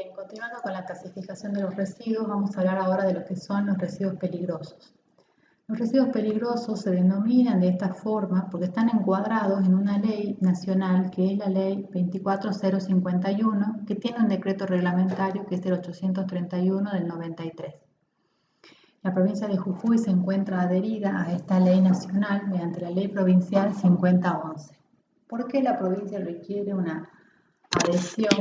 Bien, continuando con la clasificación de los residuos, vamos a hablar ahora de lo que son los residuos peligrosos. Los residuos peligrosos se denominan de esta forma porque están encuadrados en una ley nacional que es la ley 24051, que tiene un decreto reglamentario que es el 831 del 93. La provincia de Jujuy se encuentra adherida a esta ley nacional mediante la ley provincial 5011. ¿Por qué la provincia requiere una adhesión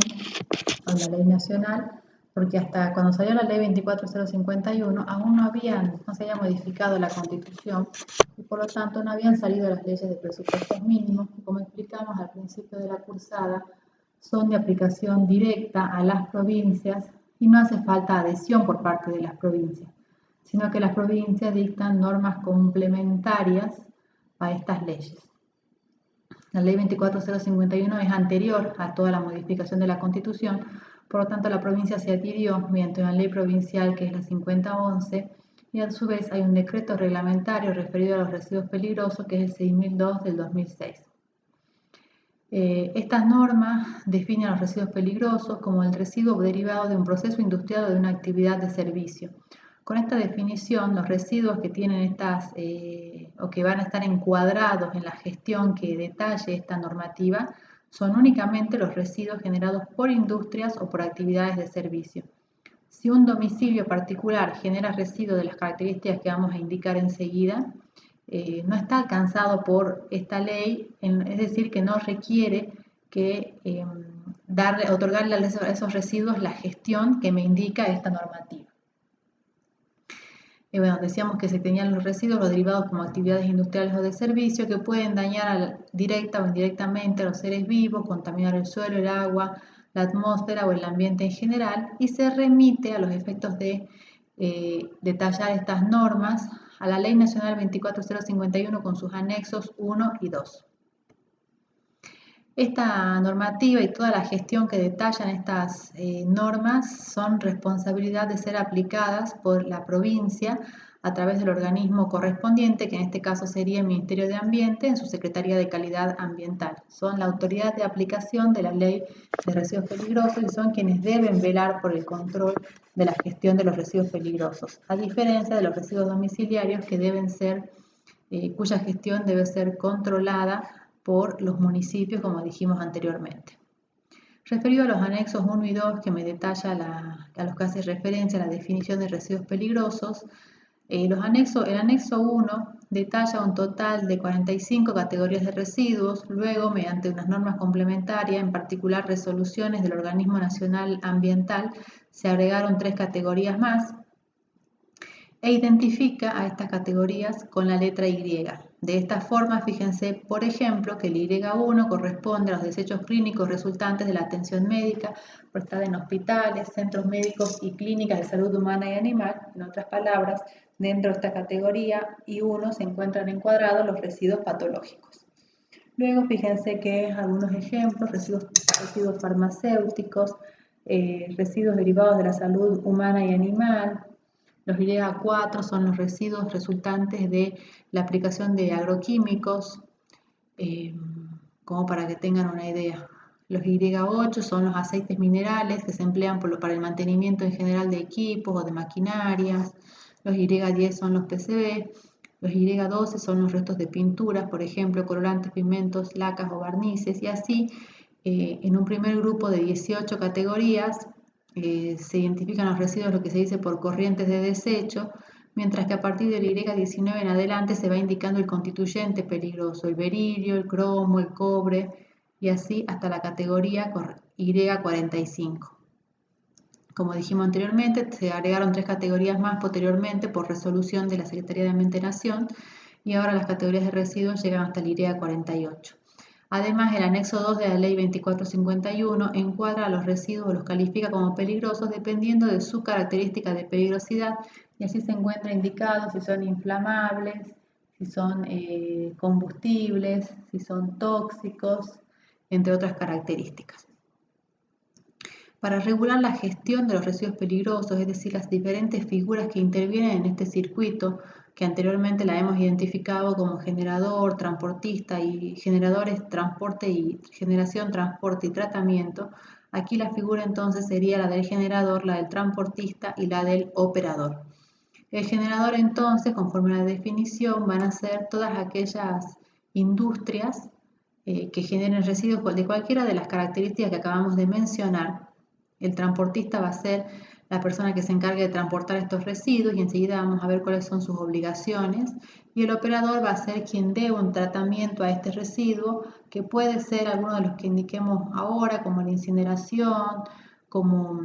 a la ley nacional? Porque hasta cuando salió la ley 24051 aún no se había modificado la Constitución y por lo tanto no habían salido las leyes de presupuestos mínimos que, como explicamos al principio de la cursada, son de aplicación directa a las provincias y no hace falta adhesión por parte de las provincias, sino que las provincias dictan normas complementarias a estas leyes. La ley 24051 es anterior a toda la modificación de la Constitución, por lo tanto la provincia se adhirió mediante una ley provincial que es la 5011 y a su vez hay un decreto reglamentario referido a los residuos peligrosos que es el 6002 del 2006. Estas normas definen los residuos peligrosos como el residuo derivado de un proceso industrial o de una actividad de servicio. Con esta definición, los residuos que tienen o que van a estar encuadrados en la gestión que detalle esta normativa son únicamente los residuos generados por industrias o por actividades de servicio. Si un domicilio particular genera residuos de las características que vamos a indicar enseguida, no está alcanzado por esta ley, es decir, que no requiere que otorgarle a esos residuos la gestión que me indica esta normativa. Decíamos que se tenían los residuos, los derivados como actividades industriales o de servicio que pueden dañar directa o indirectamente a los seres vivos, contaminar el suelo, el agua, la atmósfera o el ambiente en general, y se remite a los efectos de detallar estas normas a la Ley Nacional 24051 con sus anexos 1 y 2. Esta normativa y toda la gestión que detallan estas normas son responsabilidad de ser aplicadas por la provincia a través del organismo correspondiente, que en este caso sería el Ministerio de Ambiente en su Secretaría de Calidad Ambiental. Son la autoridad de aplicación de la Ley de Residuos Peligrosos y son quienes deben velar por el control de la gestión de los residuos peligrosos, a diferencia de los residuos domiciliarios que cuya gestión debe ser controlada por los municipios, como dijimos anteriormente. Referido a los anexos 1 y 2, que me detalla a los que hace referencia a la definición de residuos peligrosos, el anexo 1 detalla un total de 45 categorías de residuos, luego mediante unas normas complementarias, en particular resoluciones del Organismo Nacional Ambiental, se agregaron 3 categorías más e identifica a estas categorías con la letra Y. De esta forma, fíjense, por ejemplo, que el Y1 corresponde a los desechos clínicos resultantes de la atención médica prestada en hospitales, centros médicos y clínicas de salud humana y animal. En otras palabras, dentro de esta categoría I1 se encuentran encuadrados los residuos patológicos. Luego, fíjense que algunos ejemplos: residuos farmacéuticos, residuos derivados de la salud humana y animal. Los Y4 son los residuos resultantes de la aplicación de agroquímicos, como para que tengan una idea. Los Y8 son los aceites minerales que se emplean para el mantenimiento en general de equipos o de maquinarias. Los Y10 son los PCB. Los Y12 son los restos de pinturas, por ejemplo, colorantes, pigmentos, lacas o barnices. Y así, en un primer grupo de 18 categorías, se identifican los residuos, lo que se dice por corrientes de desecho, mientras que a partir del Y19 en adelante se va indicando el constituyente peligroso, el berilio, el cromo, el cobre, y así hasta la categoría Y45. Como dijimos anteriormente, se agregaron 3 categorías más posteriormente por resolución de la Secretaría de Ambiente de Nación, y ahora las categorías de residuos llegan hasta el Y48. Además, el anexo 2 de la Ley 24051 encuadra a los residuos o los califica como peligrosos dependiendo de su característica de peligrosidad, y así se encuentra indicado si son inflamables, si son combustibles, si son tóxicos, entre otras características. Para regular la gestión de los residuos peligrosos, es decir, las diferentes figuras que intervienen en este circuito, que anteriormente la hemos identificado como generador, transportista y generadores, transporte y generación, transporte y tratamiento, Aquí la figura entonces sería la del generador, la del transportista y la del operador. El generador entonces, conforme a la definición, van a ser todas aquellas industrias que generen residuos de cualquiera de las características que acabamos de mencionar. El transportista va a ser la persona que se encargue de transportar estos residuos y enseguida vamos a ver cuáles son sus obligaciones. Y el operador va a ser quien dé un tratamiento a este residuo, que puede ser alguno de los que indiquemos ahora, como la incineración, como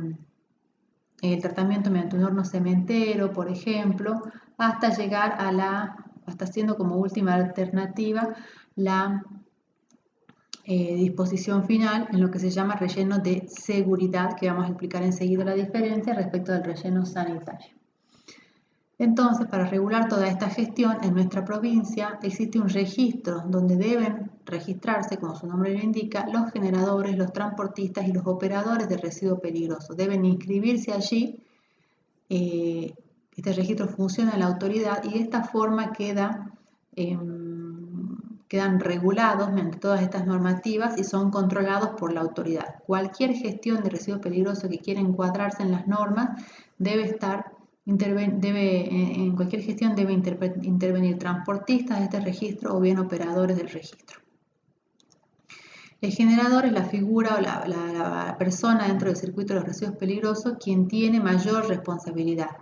el tratamiento mediante un horno cementero, por ejemplo, hasta llegar hasta siendo como última alternativa, la disposición final en lo que se llama relleno de seguridad, que vamos a explicar enseguida la diferencia respecto del relleno sanitario. Entonces, para regular toda esta gestión, en nuestra provincia existe un registro donde deben registrarse, como su nombre lo indica, los generadores, los transportistas y los operadores de residuos peligrosos. Deben inscribirse allí. Este registro funciona en la autoridad y de esta forma quedan regulados mediante todas estas normativas y son controlados por la autoridad. Cualquier gestión de residuos peligrosos que quiera encuadrarse en las normas en cualquier gestión debe intervenir transportistas de este registro o bien operadores del registro. El generador es la figura o la persona dentro del circuito de los residuos peligrosos quien tiene mayor responsabilidad,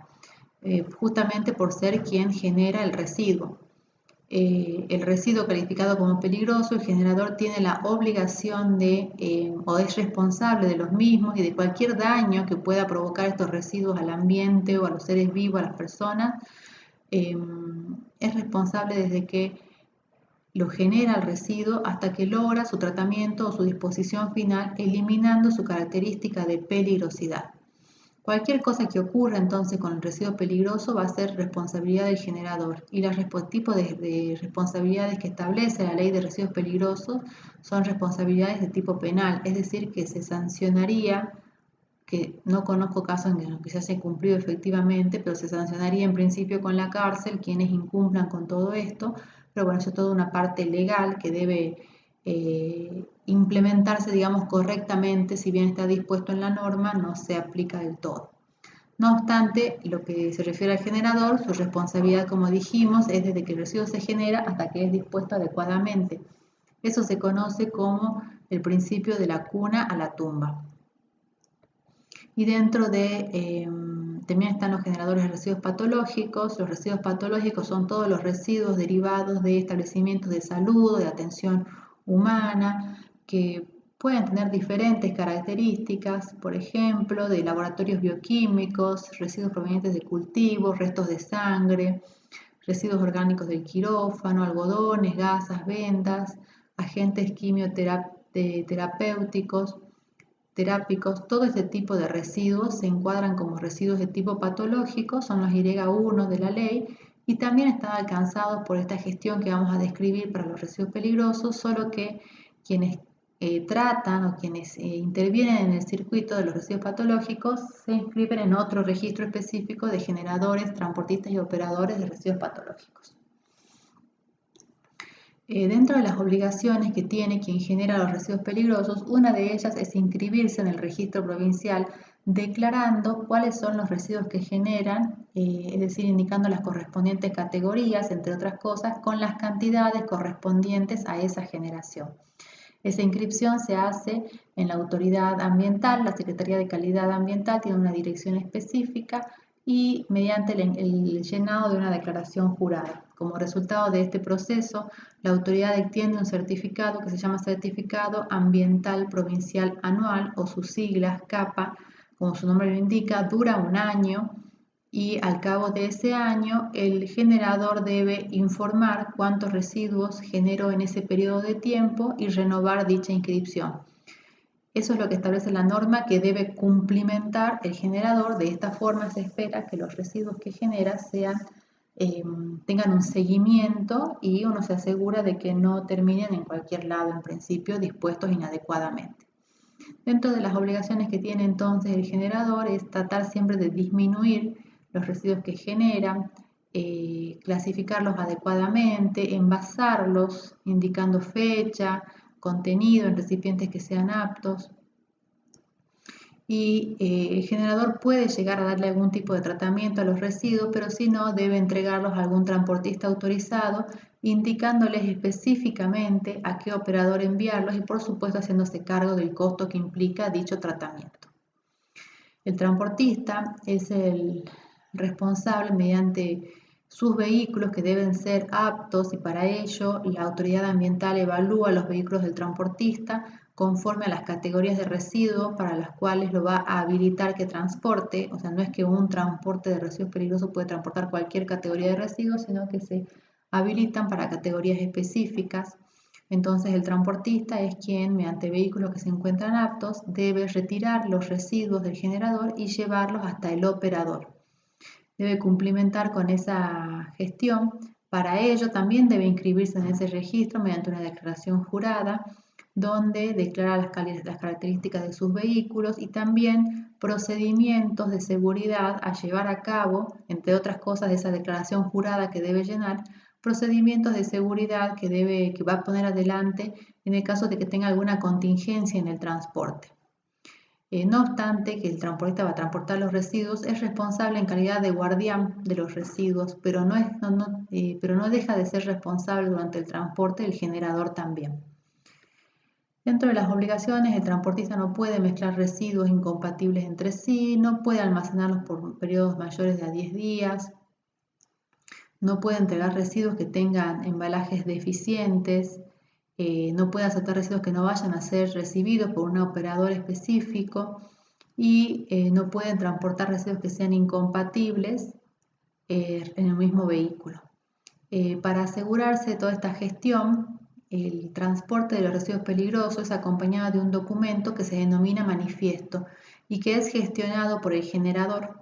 justamente por ser quien genera el residuo. El residuo calificado como peligroso, el generador tiene la obligación o es responsable de los mismos y de cualquier daño que pueda provocar estos residuos al ambiente o a los seres vivos, a las personas. Es responsable desde que lo genera el residuo hasta que logra su tratamiento o su disposición final, eliminando su característica de peligrosidad. Cualquier cosa que ocurra entonces con el residuo peligroso va a ser responsabilidad del generador y los tipos de responsabilidades que establece la ley de residuos peligrosos son responsabilidades de tipo penal, es decir, que se sancionaría, que no conozco casos en los que se haya cumplido efectivamente, pero se sancionaría en principio con la cárcel quienes incumplan con todo esto, pero bueno, eso es toda una parte legal que debe implementarse, digamos, correctamente, si bien está dispuesto en la norma, no se aplica del todo. No obstante, lo que se refiere al generador, su responsabilidad, como dijimos, es desde que el residuo se genera hasta que es dispuesto adecuadamente. Eso se conoce como el principio de la cuna a la tumba. Y dentro de también están los generadores de residuos patológicos. Los residuos patológicos son todos los residuos derivados de establecimientos de salud, de atención humana, que pueden tener diferentes características, por ejemplo, de laboratorios bioquímicos, residuos provenientes de cultivos, restos de sangre, residuos orgánicos del quirófano, algodones, gasas, vendas, agentes quimioterapéuticos, terápicos. Todo este tipo de residuos se encuadran como residuos de tipo patológico, son los Y1 de la ley, y también están alcanzados por esta gestión que vamos a describir para los residuos peligrosos, solo que quienes tratan o quienes intervienen en el circuito de los residuos patológicos se inscriben en otro registro específico de generadores, transportistas y operadores de residuos patológicos. Dentro de las obligaciones que tiene quien genera los residuos peligrosos, una de ellas es inscribirse en el registro provincial declarando cuáles son los residuos que generan, es decir, indicando las correspondientes categorías, entre otras cosas, con las cantidades correspondientes a esa generación. Esa inscripción se hace en la autoridad ambiental, la Secretaría de Calidad Ambiental tiene una dirección específica y mediante el llenado de una declaración jurada. Como resultado de este proceso, la autoridad extiende un certificado que se llama Certificado Ambiental Provincial Anual o sus siglas CAPA, como su nombre lo indica, dura un año y al cabo de ese año el generador debe informar cuántos residuos generó en ese periodo de tiempo y renovar dicha inscripción. Eso es lo que establece la norma que debe cumplimentar el generador. De esta forma se espera que los residuos que genera tengan un seguimiento y uno se asegura de que no terminen en cualquier lado, en principio, dispuestos inadecuadamente. Dentro de las obligaciones que tiene entonces el generador es tratar siempre de disminuir los residuos que generan, clasificarlos adecuadamente, envasarlos indicando fecha, contenido en recipientes que sean aptos, y el generador puede llegar a darle algún tipo de tratamiento a los residuos, pero si no, debe entregarlos a algún transportista autorizado, indicándoles específicamente a qué operador enviarlos y por supuesto haciéndose cargo del costo que implica dicho tratamiento. El transportista es el responsable mediante sus vehículos que deben ser aptos y para ello la autoridad ambiental evalúa los vehículos del transportista conforme a las categorías de residuos para las cuales lo va a habilitar que transporte. O sea, no es que un transporte de residuos peligrosos puede transportar cualquier categoría de residuos, sino que se habilitan para categorías específicas. Entonces el transportista es quien, mediante vehículos que se encuentran aptos, debe retirar los residuos del generador y llevarlos hasta el operador. Debe cumplimentar con esa gestión. Para ello también debe inscribirse en ese registro mediante una declaración jurada donde declara las características de sus vehículos y también procedimientos de seguridad a llevar a cabo, entre otras cosas de esa declaración jurada que debe llenar, procedimientos de seguridad que va a poner adelante en el caso de que tenga alguna contingencia en el transporte. No obstante que el transportista va a transportar los residuos, es responsable en calidad de guardián de los residuos, pero no deja de ser responsable durante el transporte del generador también. Dentro de las obligaciones, el transportista no puede mezclar residuos incompatibles entre sí, no puede almacenarlos por periodos mayores de 10 días, no puede entregar residuos que tengan embalajes deficientes, no puede aceptar residuos que no vayan a ser recibidos por un operador específico y no pueden transportar residuos que sean incompatibles en el mismo vehículo. Para asegurarse de toda esta gestión, el transporte de los residuos peligrosos es acompañado de un documento que se denomina manifiesto y que es gestionado por el generador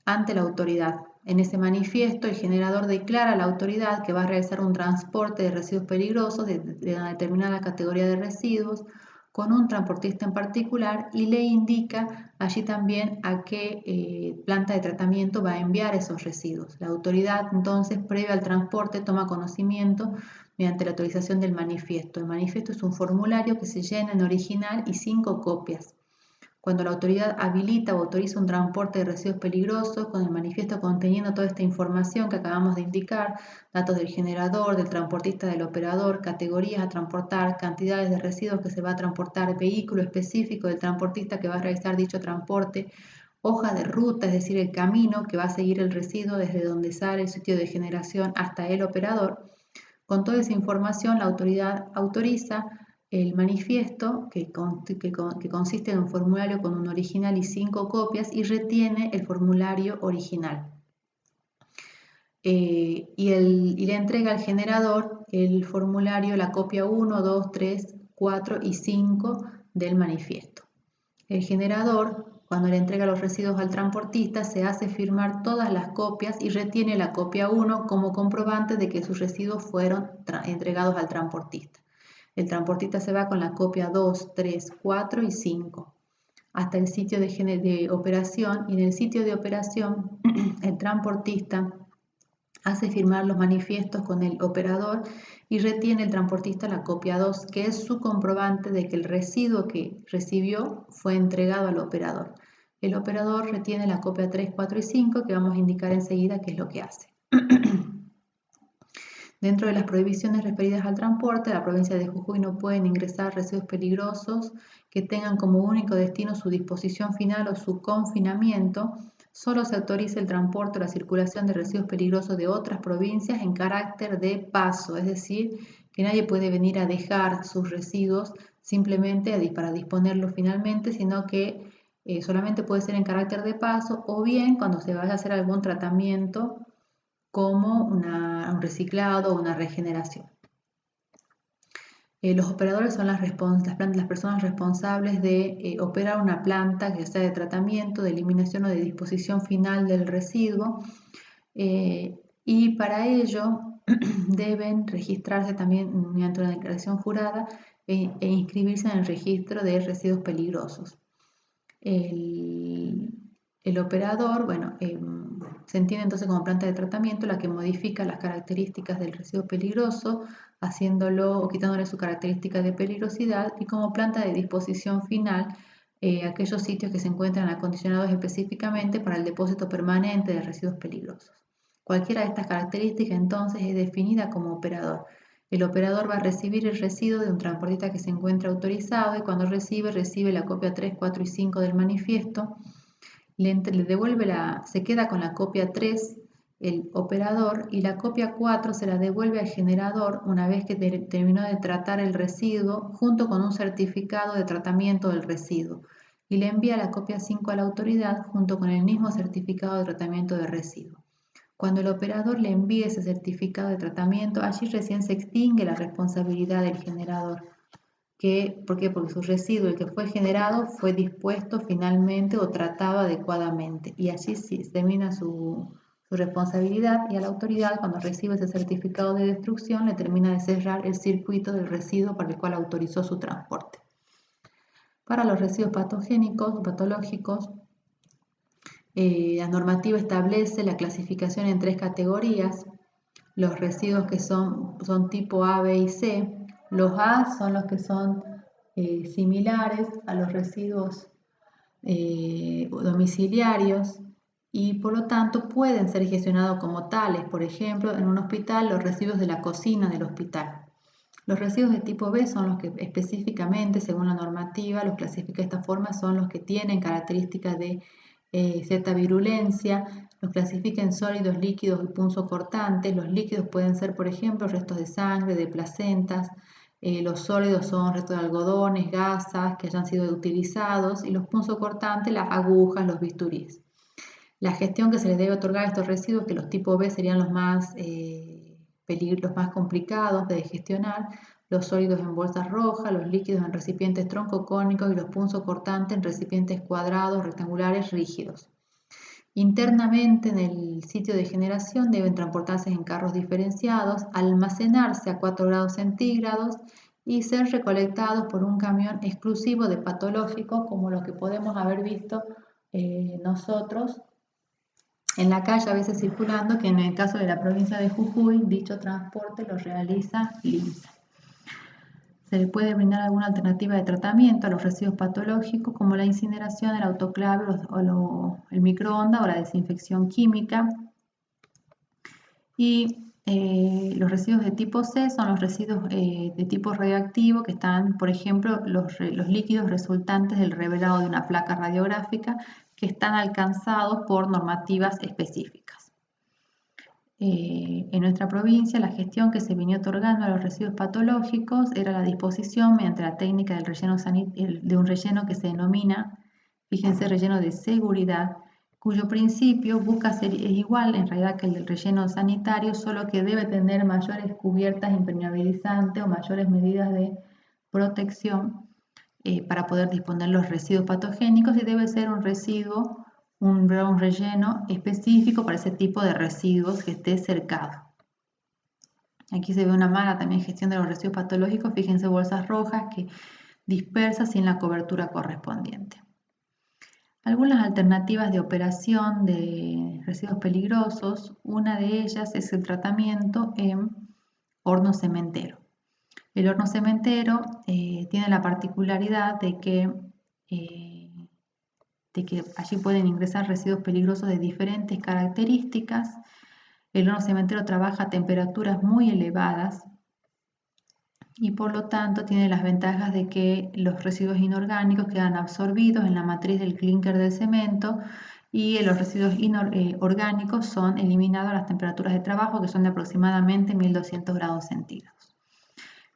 ante la autoridad. En ese manifiesto, el generador declara a la autoridad que va a realizar un transporte de residuos peligrosos de una determinada categoría de residuos con un transportista en particular y le indica allí también a qué planta de tratamiento va a enviar esos residuos. La autoridad entonces, previo al transporte, toma conocimiento mediante la autorización del manifiesto. El manifiesto es un formulario que se llena en original y 5 copias. Cuando la autoridad habilita o autoriza un transporte de residuos peligrosos, con el manifiesto conteniendo toda esta información que acabamos de indicar, datos del generador, del transportista, del operador, categorías a transportar, cantidades de residuos que se va a transportar, vehículo específico del transportista que va a realizar dicho transporte, hoja de ruta, es decir, el camino que va a seguir el residuo desde donde sale el sitio de generación hasta el operador. Con toda esa información, la autoridad autoriza el manifiesto, que consiste en un formulario con un original y 5 copias, y retiene el formulario original. Y le entrega al generador el formulario, la copia 1, 2, 3, 4 y 5 del manifiesto. El generador, cuando le entrega los residuos al transportista, se hace firmar todas las copias y retiene la copia 1 como comprobante de que sus residuos fueron entregados al transportista. El transportista se va con la copia 2, 3, 4 y 5 hasta el sitio de operación, y en el sitio de operación el transportista hace firmar los manifiestos con el operador y retiene el transportista la copia 2, que es su comprobante de que el residuo que recibió fue entregado al operador. El operador retiene la copia 3, 4 y 5, que vamos a indicar enseguida qué es lo que hace. Dentro de las prohibiciones referidas al transporte, la provincia de Jujuy no pueden ingresar residuos peligrosos que tengan como único destino su disposición final o su confinamiento. Solo se autoriza el transporte o la circulación de residuos peligrosos de otras provincias en carácter de paso, es decir, que nadie puede venir a dejar sus residuos simplemente para disponerlos finalmente, sino que solamente puede ser en carácter de paso o bien cuando se vaya a hacer algún tratamiento como un reciclado o una regeneración. Los operadores son las personas responsables de operar una planta, que sea de tratamiento, de eliminación o de disposición final del residuo, y para ello deben registrarse también mediante una declaración jurada e inscribirse en el registro de residuos peligrosos. El operador, se entiende entonces como planta de tratamiento la que modifica las características del residuo peligroso, haciéndolo o quitándole su característica de peligrosidad, y como planta de disposición final, aquellos sitios que se encuentran acondicionados específicamente para el depósito permanente de residuos peligrosos. Cualquiera de estas características entonces es definida como operador. El operador va a recibir el residuo de un transportista que se encuentra autorizado y cuando recibe la copia 3, 4 y 5 del manifiesto, le devuelve se queda con la copia 3 el operador y la copia 4 se la devuelve al generador una vez que terminó de tratar el residuo junto con un certificado de tratamiento del residuo y le envía la copia 5 a la autoridad junto con el mismo certificado de tratamiento de residuo. Cuando el operador le envíe ese certificado de tratamiento, allí recién se extingue la responsabilidad del generador. ¿Por qué? Porque su residuo, el que fue generado, fue dispuesto finalmente o tratado adecuadamente y allí sí termina su responsabilidad y a la autoridad cuando recibe ese certificado de destrucción le termina de cerrar el circuito del residuo para el cual autorizó su transporte. Para los residuos patogénicos, patológicos, la normativa establece la clasificación en 3 categorías. Los residuos que son tipo A, B y C. Los A son los que son similares a los residuos domiciliarios y por lo tanto pueden ser gestionados como tales. Por ejemplo, en un hospital, los residuos de la cocina del hospital. Los residuos de tipo B son los que específicamente, según la normativa, los clasifica de esta forma, son los que tienen características de cierta virulencia, los clasifica en sólidos, líquidos y punzocortantes. Los líquidos pueden ser, por ejemplo, restos de sangre, de placentas. Los sólidos son restos de algodones, gasas que hayan sido utilizados y los punzocortantes, las agujas, los bisturíes. La gestión que se les debe otorgar a estos residuos, que los tipo B serían los más complicados de gestionar, los sólidos en bolsas rojas, los líquidos en recipientes troncocónicos y los punzocortantes en recipientes cuadrados, rectangulares, rígidos. Internamente en el sitio de generación deben transportarse en carros diferenciados, almacenarse a 4 grados centígrados y ser recolectados por un camión exclusivo de patológicos como lo que podemos haber visto nosotros en la calle a veces circulando, que en el caso de la provincia de Jujuy, dicho transporte lo realiza LINSA. Se le puede brindar alguna alternativa de tratamiento a los residuos patológicos como la incineración, el autoclave, el microondas o la desinfección química. Y los residuos de tipo C son los residuos de tipo radioactivo que están, por ejemplo, los líquidos resultantes del revelado de una placa radiográfica que están alcanzados por normativas específicas. En nuestra provincia, la gestión que se venía otorgando a los residuos patológicos era la disposición mediante la técnica del relleno de un relleno que se denomina, fíjense, relleno de seguridad, cuyo principio busca ser es igual en realidad que el del relleno sanitario, solo que debe tener mayores cubiertas impermeabilizantes o mayores medidas de protección para poder disponer los residuos patogénicos y debe ser un residuo un relleno específico para ese tipo de residuos que esté cercado. Aquí se ve una mala también gestión de los residuos patológicos. Fíjense, bolsas rojas que dispersan sin la cobertura correspondiente. Algunas alternativas de operación de residuos peligrosos, una de ellas es el tratamiento en horno cementero. El horno cementero tiene la particularidad de que allí pueden ingresar residuos peligrosos de diferentes características. El horno cementero trabaja a temperaturas muy elevadas y por lo tanto tiene las ventajas de que los residuos inorgánicos quedan absorbidos en la matriz del clínker del cemento y los residuos orgánicos son eliminados a las temperaturas de trabajo que son de aproximadamente 1200 grados centígrados.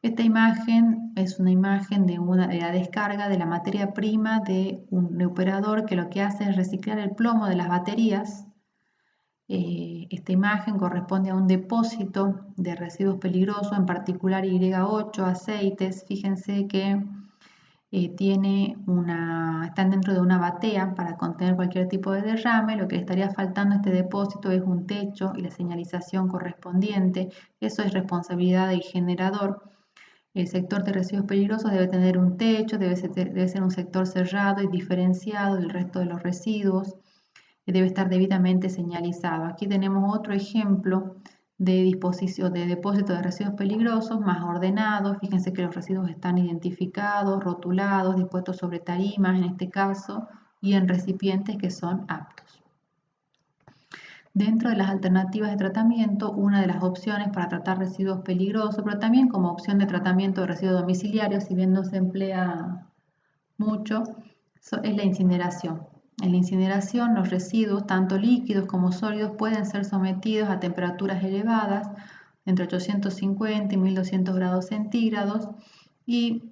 Esta imagen es una imagen de la descarga de la materia prima de un operador que lo que hace es reciclar el plomo de las baterías. Esta imagen corresponde a un depósito de residuos peligrosos, en particular Y8, aceites. Fíjense que están dentro de una batea para contener cualquier tipo de derrame. Lo que le estaría faltando a este depósito es un techo y la señalización correspondiente. Eso es responsabilidad del generador. El sector de residuos peligrosos debe tener un techo, debe ser un sector cerrado y diferenciado del resto de los residuos, y debe estar debidamente señalizado. Aquí tenemos otro ejemplo de disposición de depósito de residuos peligrosos más ordenados. Fíjense que los residuos están identificados, rotulados, dispuestos sobre tarimas en este caso, y en recipientes que son aptos. Dentro de las alternativas de tratamiento, una de las opciones para tratar residuos peligrosos, pero también como opción de tratamiento de residuos domiciliarios, si bien no se emplea mucho, es la incineración. En la incineración, los residuos, tanto líquidos como sólidos, pueden ser sometidos a temperaturas elevadas, entre 850 y 1200 grados centígrados, y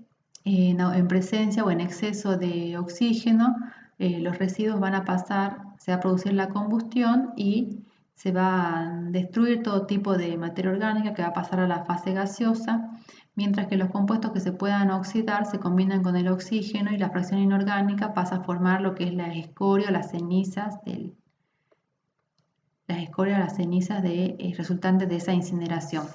en presencia o en exceso de oxígeno, los residuos van a pasar, se va a producir la combustión y se va a destruir todo tipo de materia orgánica que va a pasar a la fase gaseosa, mientras que los compuestos que se puedan oxidar se combinan con el oxígeno y la fracción inorgánica pasa a formar lo que es la escoria, las cenizas resultantes de esa incineración.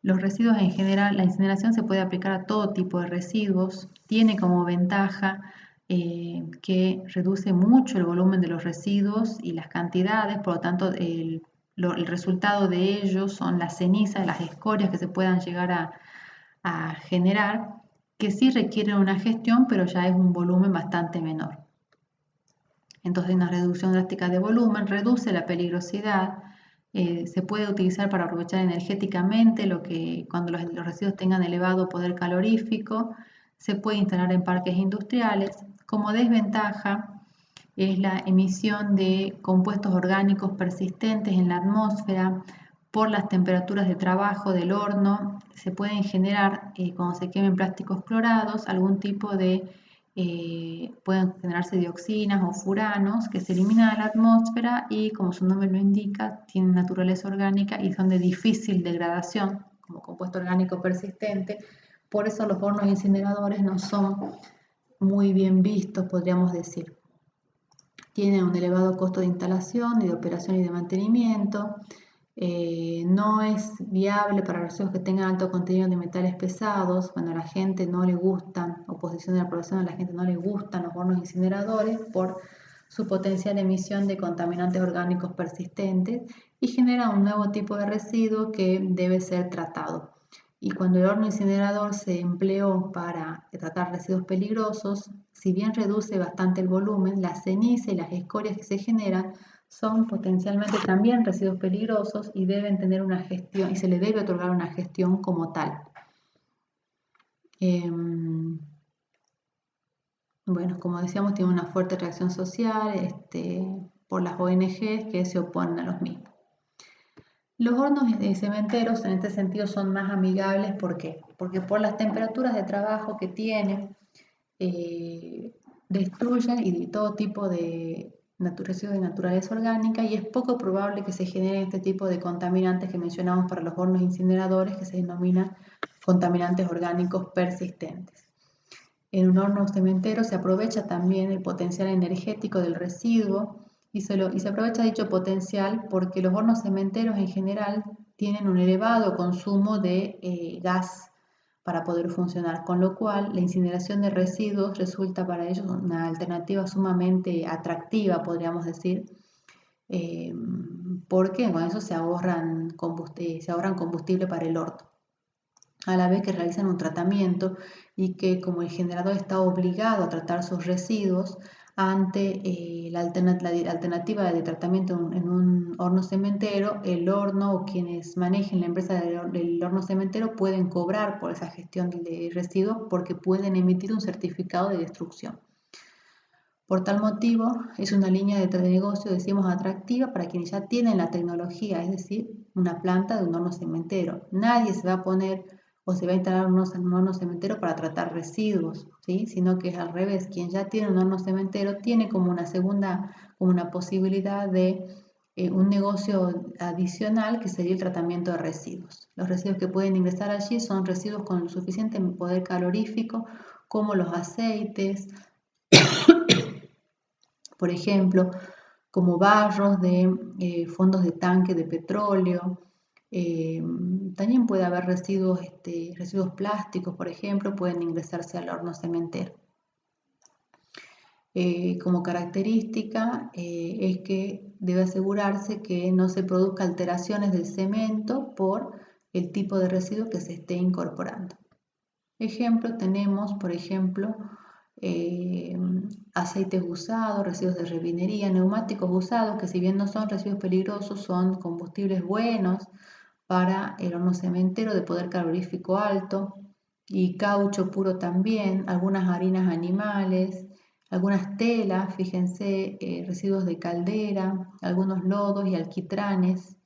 Los residuos en general, la incineración se puede aplicar a todo tipo de residuos, tiene como ventaja que reduce mucho el volumen de los residuos y las cantidades, por lo tanto el resultado de ellos son las cenizas, las escorias que se puedan llegar a generar, que sí requieren una gestión, pero ya es un volumen bastante menor. Entonces una reducción drástica de volumen reduce la peligrosidad. Se puede utilizar para aprovechar energéticamente cuando los residuos tengan elevado poder calorífico. Se puede instalar en parques industriales. Como desventaja es la emisión de compuestos orgánicos persistentes en la atmósfera por las temperaturas de trabajo del horno. Se pueden generar, cuando se quemen plásticos clorados, algún tipo de pueden generarse dioxinas o furanos que se eliminan a la atmósfera y, como su nombre lo indica, tienen naturaleza orgánica y son de difícil degradación como compuesto orgánico persistente. Por eso los hornos incineradores no son muy bien vistos, podríamos decir. Tienen un elevado costo de instalación, de operación y de mantenimiento. No es viable para residuos que tengan alto contenido de metales pesados. Cuando a la gente no le gustan, oposición de la población, a la gente no le gustan los hornos incineradores por su potencial emisión de contaminantes orgánicos persistentes y genera un nuevo tipo de residuo que debe ser tratado. Y cuando el horno incinerador se empleó para tratar residuos peligrosos, si bien reduce bastante el volumen, la ceniza y las escorias que se generan son potencialmente también residuos peligrosos y deben tener una gestión y se le debe otorgar una gestión como tal. Bueno, como decíamos, tiene una fuerte reacción social por las ONGs que se oponen a los mismos. Los hornos cementeros en este sentido son más amigables, ¿por qué? Porque por las temperaturas de trabajo que tienen, destruyen y de todo tipo de residuos de naturaleza orgánica y es poco probable que se generen este tipo de contaminantes que mencionamos para los hornos incineradores que se denominan contaminantes orgánicos persistentes. En un horno cementero se aprovecha también el potencial energético del residuo y se aprovecha dicho potencial porque los hornos cementeros en general tienen un elevado consumo de gas para poder funcionar, con lo cual la incineración de residuos resulta para ellos una alternativa sumamente atractiva, podríamos decir, porque con eso se ahorran combustible para el horno, a la vez que realizan un tratamiento y que como el generador está obligado a tratar sus residuos ante la alternativa de tratamiento en un horno cementero, el horno o quienes manejen la empresa del horno cementero pueden cobrar por esa gestión de residuos porque pueden emitir un certificado de destrucción. Por tal motivo, es una línea de negocio, decimos, atractiva para quienes ya tienen la tecnología, es decir, una planta de un horno cementero. Nadie se va a poner o se va a instalar un horno cementero para tratar residuos, ¿sí? Sino que es al revés, quien ya tiene un horno cementero tiene como una posibilidad de un negocio adicional que sería el tratamiento de residuos. Los residuos que pueden ingresar allí son residuos con suficiente poder calorífico como los aceites, por ejemplo, como barros de fondos de tanque de petróleo. También puede haber residuos plásticos, por ejemplo, pueden ingresarse al horno cementero. Como característica es que debe asegurarse que no se produzca alteraciones del cemento por el tipo de residuo que se esté incorporando. Ejemplo, tenemos, por ejemplo, aceites usados, residuos de refinería, neumáticos usados, que si bien no son residuos peligrosos, son combustibles buenos para el horno cementero de poder calorífico alto, y caucho puro también, algunas harinas animales, algunas telas, fíjense, residuos de caldera, algunos lodos y alquitranes,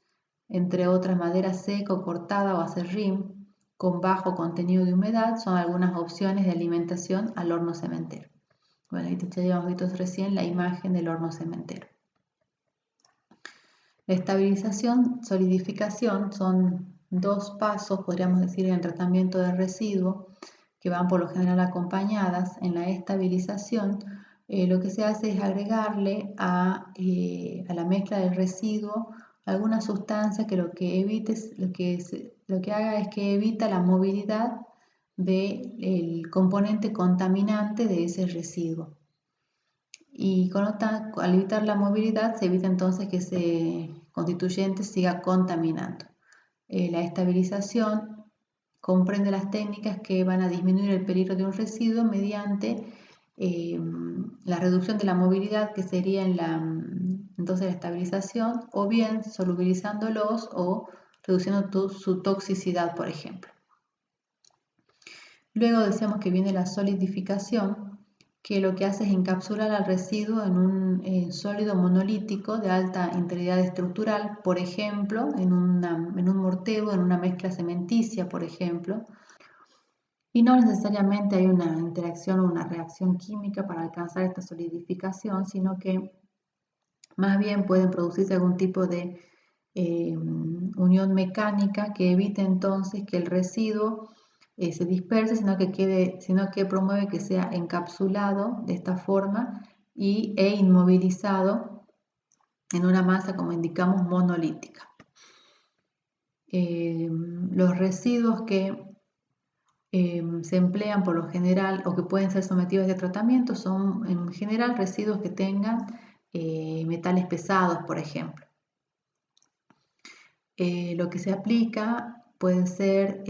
entre otras madera seca o cortada o acerrín con bajo contenido de humedad, son algunas opciones de alimentación al horno cementero. Bueno, ahí ya habíamos visto recién la imagen del horno cementero. La estabilización, solidificación son dos pasos, podríamos decir, en el tratamiento del residuo, que van por lo general acompañadas. En la estabilización, lo que se hace es agregarle a la mezcla del residuo alguna sustancia que lo que haga es que evita la movilidad del componente contaminante de ese residuo. Y al evitar la movilidad se evita entonces que ese constituyente siga contaminando. La estabilización comprende las técnicas que van a disminuir el peligro de un residuo mediante la reducción de la movilidad, que sería entonces la estabilización, o bien solubilizándolos o reduciendo su toxicidad, por ejemplo. Luego decíamos que viene la solidificación, que lo que hace es encapsular al residuo en un sólido monolítico de alta integridad estructural, por ejemplo, en un mortero, en una mezcla cementicia, por ejemplo. Y no necesariamente hay una interacción o una reacción química para alcanzar esta solidificación, sino que más bien pueden producirse algún tipo de unión mecánica que evite entonces que el residuo se disperse, sino que promueve que sea encapsulado de esta forma e inmovilizado en una masa, como indicamos, monolítica. Los residuos que se emplean por lo general o que pueden ser sometidos a este tratamiento son en general residuos que tengan metales pesados, por ejemplo. Lo que se aplica puede ser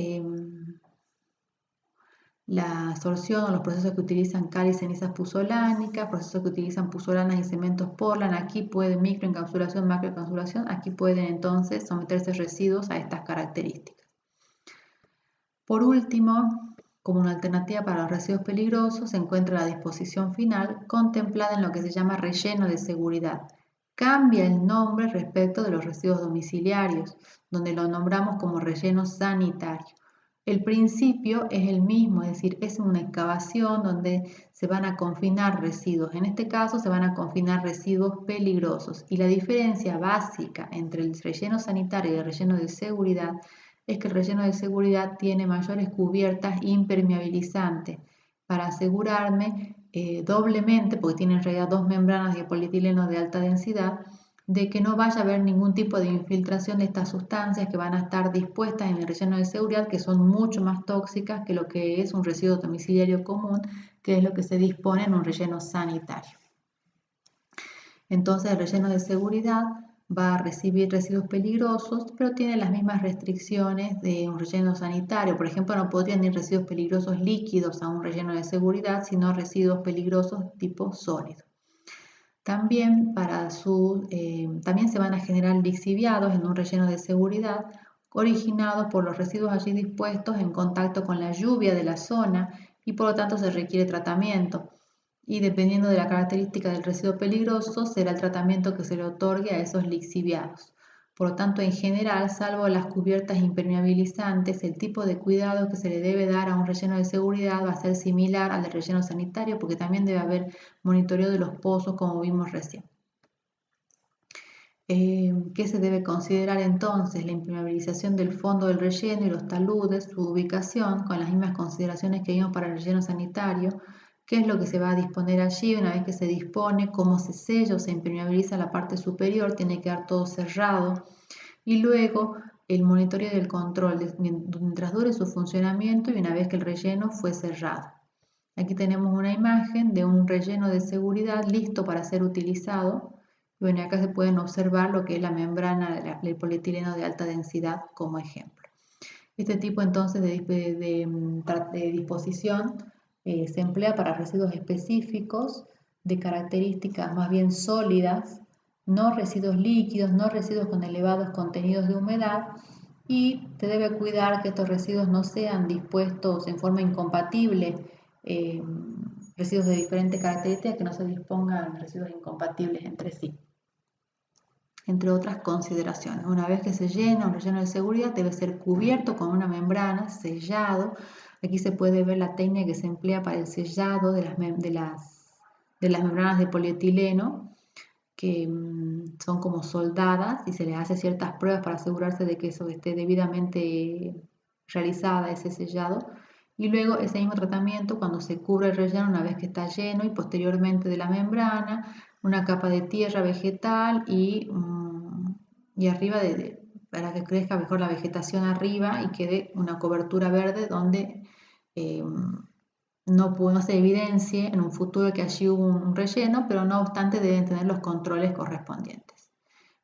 la absorción o los procesos que utilizan cal y cenizas puzolánicas, procesos que utilizan puzolanas y cementos Portland. Aquí puede microencapsulación, macroencapsulación, aquí pueden entonces someterse residuos a estas características. Por último, como una alternativa para los residuos peligrosos, se encuentra la disposición final contemplada en lo que se llama relleno de seguridad. Cambia el nombre respecto de los residuos domiciliarios, donde lo nombramos como relleno sanitario. El principio es el mismo, es decir, es una excavación donde se van a confinar residuos. En este caso se van a confinar residuos peligrosos. Y la diferencia básica entre el relleno sanitario y el relleno de seguridad es que el relleno de seguridad tiene mayores cubiertas impermeabilizantes para asegurarme doblemente, porque tiene en realidad dos membranas de polietileno de alta densidad, de que no vaya a haber ningún tipo de infiltración de estas sustancias que van a estar dispuestas en el relleno de seguridad, que son mucho más tóxicas que lo que es un residuo domiciliario común, que es lo que se dispone en un relleno sanitario. Entonces el relleno de seguridad va a recibir residuos peligrosos, pero tiene las mismas restricciones de un relleno sanitario. Por ejemplo, no podrían ir residuos peligrosos líquidos a un relleno de seguridad, sino residuos peligrosos tipo sólido. También, también se van a generar lixiviados en un relleno de seguridad originados por los residuos allí dispuestos en contacto con la lluvia de la zona y por lo tanto se requiere tratamiento. Y dependiendo de la característica del residuo peligroso será el tratamiento que se le otorgue a esos lixiviados. Por lo tanto, en general, salvo las cubiertas impermeabilizantes, el tipo de cuidado que se le debe dar a un relleno de seguridad va a ser similar al del relleno sanitario, porque también debe haber monitoreo de los pozos, como vimos recién. ¿Qué se debe considerar entonces? La impermeabilización del fondo del relleno y los taludes, su ubicación, con las mismas consideraciones que vimos para el relleno sanitario. ¿Qué es lo que se va a disponer allí? Una vez que se dispone, cómo se sella o se impermeabiliza la parte superior, tiene que quedar todo cerrado. Y luego el monitoreo del control, mientras dure su funcionamiento y una vez que el relleno fue cerrado. Aquí tenemos una imagen de un relleno de seguridad listo para ser utilizado. Y bueno, acá se pueden observar lo que es la membrana del polietileno de alta densidad como ejemplo. Este tipo entonces de disposición se emplea para residuos específicos de características más bien sólidas, no residuos líquidos, no residuos con elevados contenidos de humedad, y se debe cuidar que estos residuos no sean dispuestos en forma incompatible, eh, residuos de diferentes características que no se dispongan residuos incompatibles entre sí, entre otras consideraciones. Una vez que se llena un relleno de seguridad, debe ser cubierto con una membrana, sellado. Aquí se puede ver la técnica que se emplea para el sellado de las membranas de polietileno, que son como soldadas, y se les hace ciertas pruebas para asegurarse de que eso esté debidamente realizada, ese sellado. Y luego ese mismo tratamiento cuando se cubre el relleno una vez que está lleno, y posteriormente de la membrana una capa de tierra vegetal y arriba para que crezca mejor la vegetación arriba y quede una cobertura verde donde no se evidencie en un futuro que allí hubo un relleno, pero no obstante deben tener los controles correspondientes.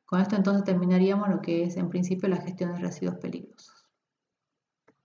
Con esto entonces terminaríamos lo que es en principio la gestión de residuos peligrosos.